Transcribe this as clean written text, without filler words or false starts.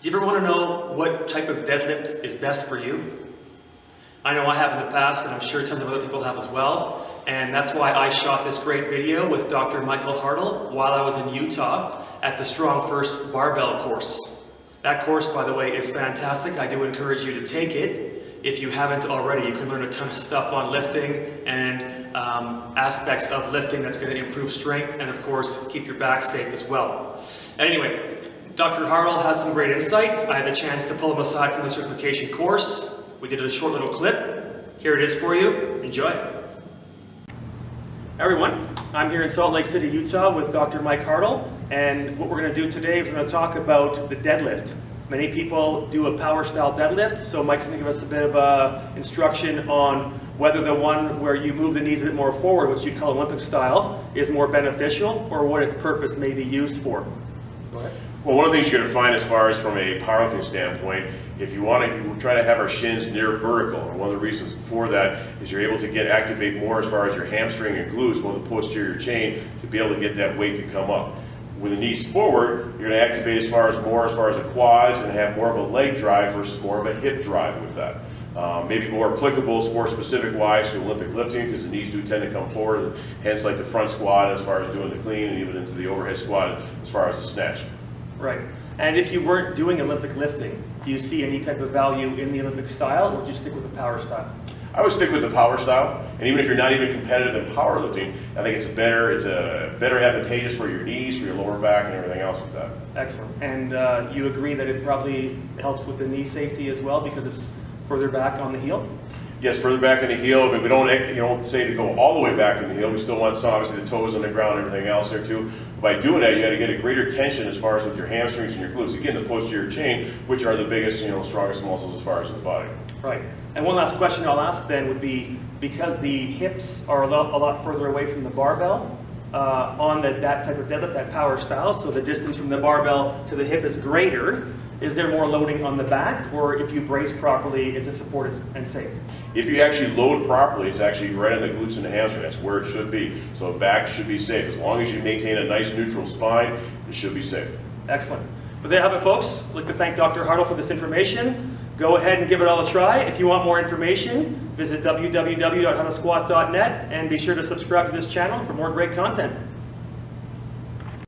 You ever want to know what type of deadlift is best for you? I know I have in the past, and I'm sure tons of other people have as well. And that's why I shot this great video with Dr. Michael Hartle while I was in Utah at the StrongFirst barbell course. That course, by the way, is fantastic. I do encourage you to take it. If you haven't already, you can learn a ton of stuff on lifting and aspects of lifting that's going to improve strength and, of course, keep your back safe as well. Anyway, Dr. Hartle has some great insight. I had the chance to pull him aside from the certification course. We did a short little clip. Here it is for you. Enjoy. Hi everyone, I'm here in Salt Lake City, Utah with Dr. Mike Hartle, and what we're going to do today is we're going to talk about the deadlift. Many people do a power style deadlift, so Mike's going to give us a bit of instruction on whether the one where you move the knees a bit more forward, which you'd call Olympic style, is more beneficial, or what its purpose may be used for. Go ahead. Well, one of the things you're going to find as far as from a powerlifting standpoint, if you want to try to have our shins near vertical, and one of the reasons for that is you're able to activate more as far as your hamstring and glutes, well, the posterior chain, to be able to get that weight to come up. With the knees forward, you're going to activate as far as the quads and have more of a leg drive versus more of a hip drive with that. Maybe more applicable, more specific wise to Olympic lifting, because the knees do tend to come forward, hence like the front squat as far as doing the clean, and even into the overhead squat as far as the snatch. Right. And if you weren't doing Olympic lifting, do you see any type of value in the Olympic style, or would you stick with the power style? I would stick with the power style, and even if you're not even competitive in powerlifting, I think it's a better advantageous for your knees, for your lower back, and everything else with that. Excellent. And you agree that it probably helps with the knee safety as well because it's further back on the heel? Yes, further back in the heel, but we don't say to go all the way back in the heel. We still want some, obviously, the toes on the ground and everything else there too. By doing that, you got to get a greater tension as far as with your hamstrings and your glutes. Again, the posterior chain, which are the biggest, strongest muscles as far as the body. Right. And one last question I'll ask then would be, because the hips are a lot further away from the barbell on that type of deadlift, that power style, so the distance from the barbell to the hip is greater, is there more loading on the back, or if you brace properly, is it supported and safe? If you actually load properly, it's actually right on the glutes and the hamstring. That's where it should be. So the back should be safe. As long as you maintain a nice neutral spine, it should be safe. Excellent. But there you have it, folks. I'd like to thank Dr. Hartle for this information. Go ahead and give it all a try. If you want more information, visit www.howtosquat.net and be sure to subscribe to this channel for more great content.